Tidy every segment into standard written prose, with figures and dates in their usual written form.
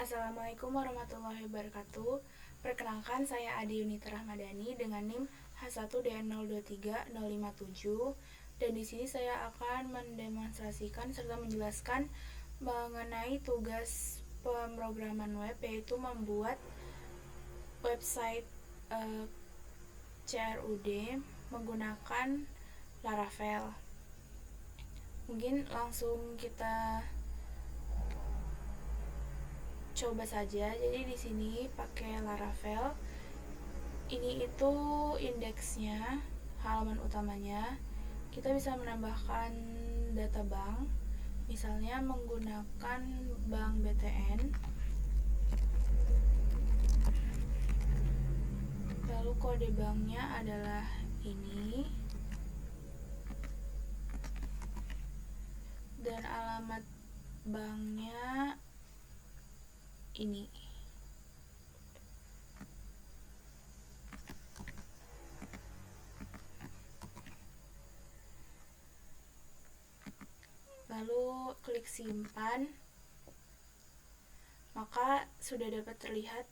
Assalamualaikum warahmatullahi wabarakatuh. Perkenalkan, saya Adi Yunita Rahmadani dengan NIM H1DN023057, dan di sini saya akan mendemonstrasikan serta menjelaskan mengenai tugas pemrograman web, yaitu membuat website CRUD menggunakan Laravel. Mungkin langsung kita coba saja. Jadi di sini pakai Laravel. Ini itu indeksnya, halaman utamanya. Kita bisa menambahkan data bank, misalnya menggunakan bank BTN. Lalu kode banknya adalah ini, dan alamat banknya ini. Lalu klik simpan, maka sudah dapat terlihat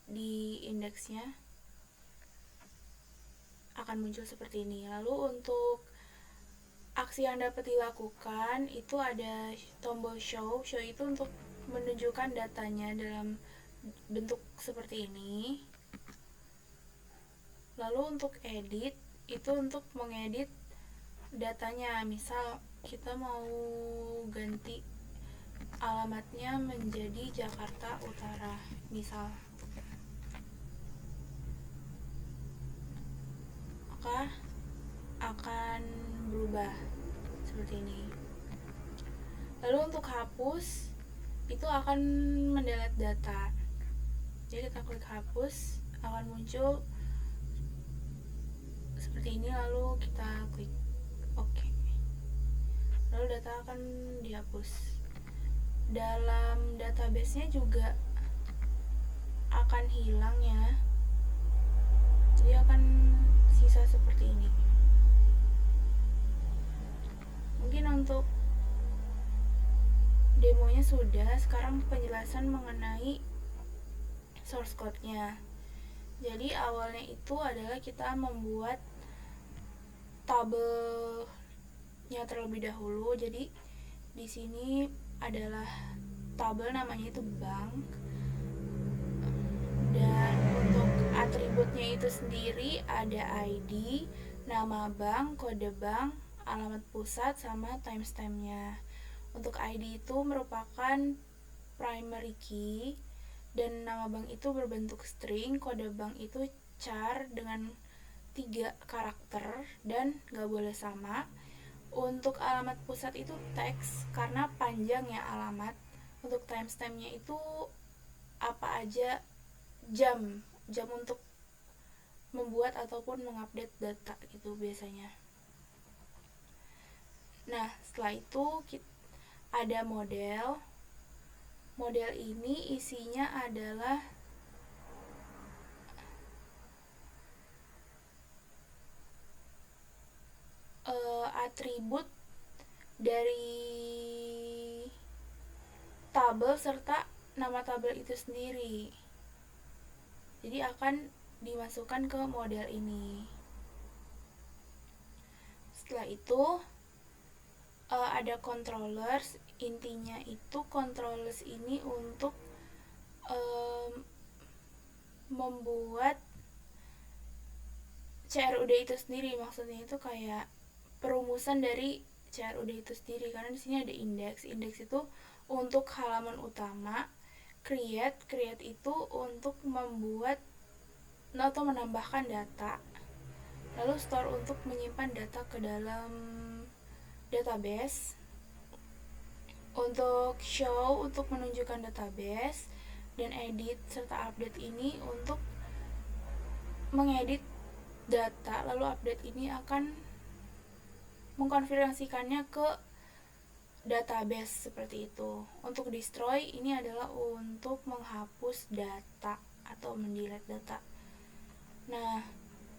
di indeksnya akan muncul seperti ini. Lalu untuk aksi yang dapat dilakukan itu ada tombol show. Show itu untuk menunjukkan datanya dalam bentuk seperti ini. Lalu untuk edit itu untuk mengedit datanya. Misal kita mau ganti alamatnya menjadi Jakarta Utara, misal, maka akan berubah seperti ini. Lalu untuk hapus itu akan mendelete data. Jadi kita klik hapus, akan muncul seperti ini. Lalu kita klik OK. Lalu data akan dihapus. Dalam database-nya juga akan hilang ya. Jadi akan sisa seperti ini. Mungkin untuk demonya sudah. Sekarang penjelasan mengenai source code-nya. Jadi awalnya itu adalah kita membuat tabelnya terlebih dahulu. Jadi di sini adalah tabel, namanya itu bank, dan untuk atributnya itu sendiri ada ID, nama bank, kode bank, alamat pusat, sama timestamp-nya. Untuk ID itu merupakan primary key, dan nama bank itu berbentuk string, kode bank itu char dengan 3 karakter dan gak boleh sama. Untuk alamat pusat itu teks karena panjang ya alamat. Untuk timestamp-nya itu apa aja, jam untuk membuat ataupun mengupdate data gitu biasanya. Nah, setelah itu ada model. Model ini isinya adalah atribut dari tabel serta nama tabel itu sendiri. Jadi akan dimasukkan ke model ini. Setelah itu ada controllers. Intinya itu controllers ini untuk membuat CRUD itu sendiri. Maksudnya itu kayak perumusan dari CRUD itu sendiri, karena di sini ada indeks. Indeks itu untuk halaman utama. Create itu untuk membuat atau menambahkan data. Lalu store untuk menyimpan data ke dalam database. Untuk show untuk menunjukkan database, dan edit serta update ini untuk mengedit data. Lalu update ini akan mengkonfirmasikannya ke database seperti itu. Untuk destroy ini adalah untuk menghapus data atau mendelete data. Nah,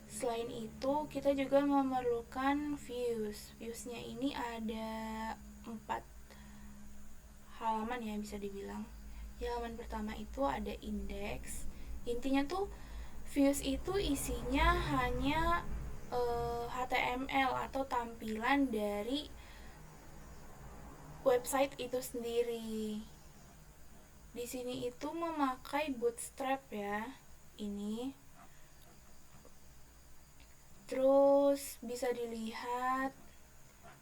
selain itu kita juga memerlukan views. Viewsnya ini ada 4 halaman ya, bisa dibilang. Di halaman pertama itu ada indeks. Intinya tuh views itu isinya hanya HTML atau tampilan dari website itu sendiri. Di sini itu memakai Bootstrap ya. Ini. Terus bisa dilihat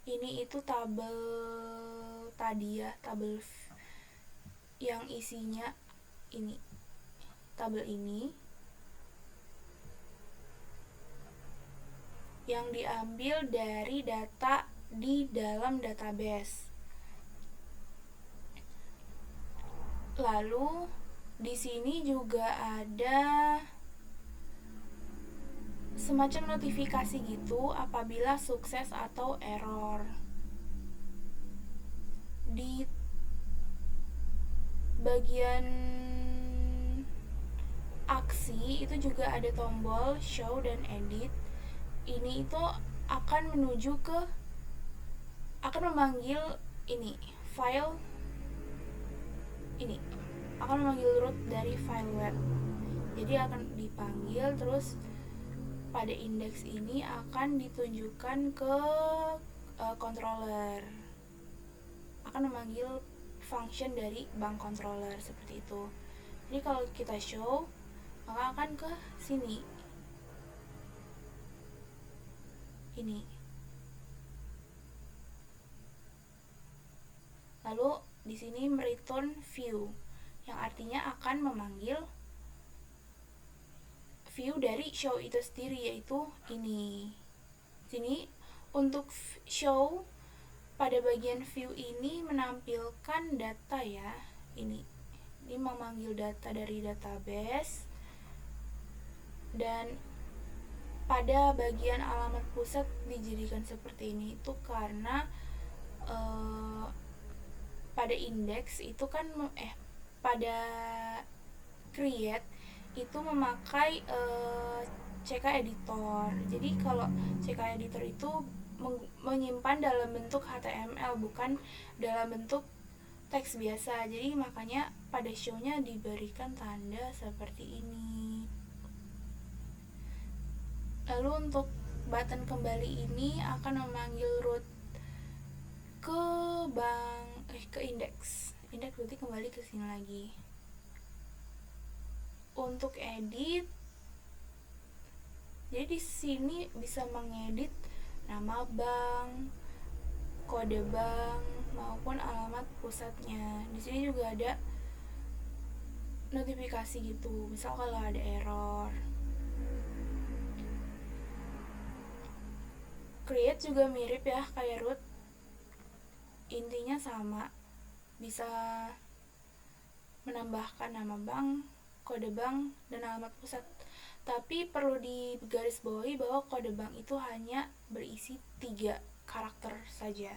ini itu tabel tadi ya, tabel yang isinya ini. Tabel ini yang diambil dari data di dalam database. Lalu di sini juga ada semacam notifikasi gitu apabila sukses atau error. Di bagian aksi itu juga ada tombol show dan edit. Ini itu akan memanggil ini file ini akan memanggil root dari file web. Jadi akan dipanggil, terus pada indeks ini akan ditunjukkan ke controller, akan memanggil function dari bank controller seperti itu. Jadi kalau kita show maka akan ke sini ini. Lalu di sini mereturn view yang artinya akan memanggil view dari show itu sendiri, yaitu ini. Sini untuk show pada bagian view ini menampilkan data ya. Ini memanggil data dari database, dan pada bagian alamat pusat dijadikan seperti ini itu karena pada indeks itu kan pada create itu memakai CK editor. Jadi kalau CK editor itu menyimpan dalam bentuk HTML, bukan dalam bentuk teks biasa. Jadi makanya pada show-nya diberikan tanda seperti ini. Lalu untuk button kembali ini akan memanggil root ke indeks. Indeks berarti kembali ke sini lagi. Untuk edit, jadi di sini bisa mengedit nama bank, kode bank maupun alamat pusatnya. Di sini juga ada notifikasi gitu. Misal kalau ada error. Create juga mirip ya kayak root. Intinya sama. Bisa menambahkan nama bank, kode bank, dan alamat pusat. Tapi perlu digarisbawahi bahwa kode bank itu hanya berisi 3 karakter saja.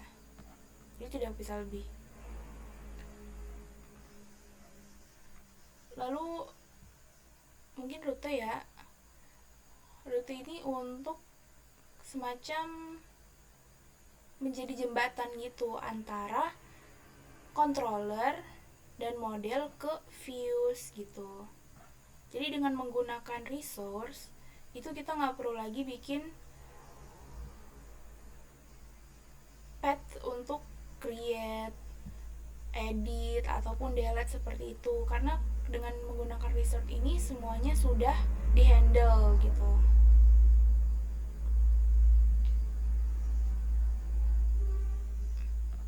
Jadi tidak bisa lebih. Lalu mungkin rute ya. Rute ini untuk semacam menjadi jembatan gitu antara controller dan model ke views gitu. Jadi dengan menggunakan resource itu kita nggak perlu lagi bikin path untuk create, edit ataupun delete seperti itu, karena dengan menggunakan resource ini semuanya sudah dihandle gitu.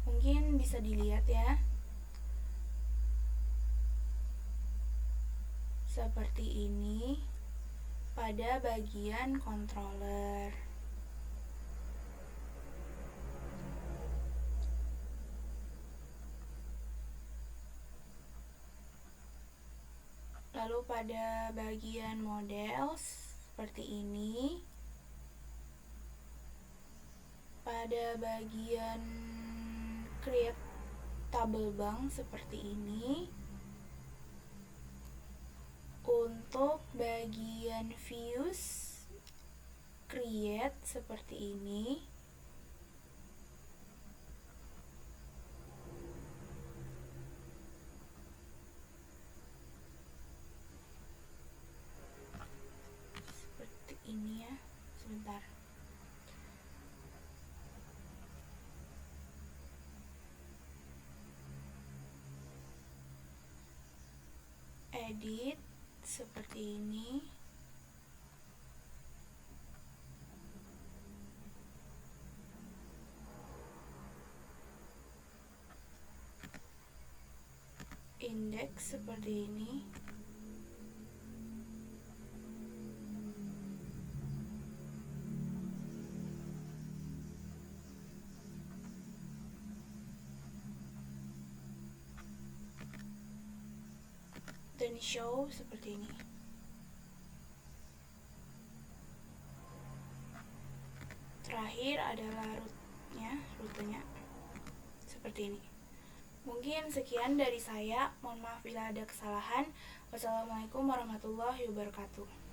Mungkin bisa dilihat ya, seperti ini pada bagian controller. Lalu pada bagian model seperti ini. Pada bagian create table bank seperti ini. Untuk bagian views create seperti ini. edit seperti ini. Indeks seperti ini. Dan show seperti ini. Terakhir adalah rutenya seperti ini. Mungkin sekian dari saya. Mohon maaf bila ada kesalahan. Wassalamualaikum warahmatullahi wabarakatuh.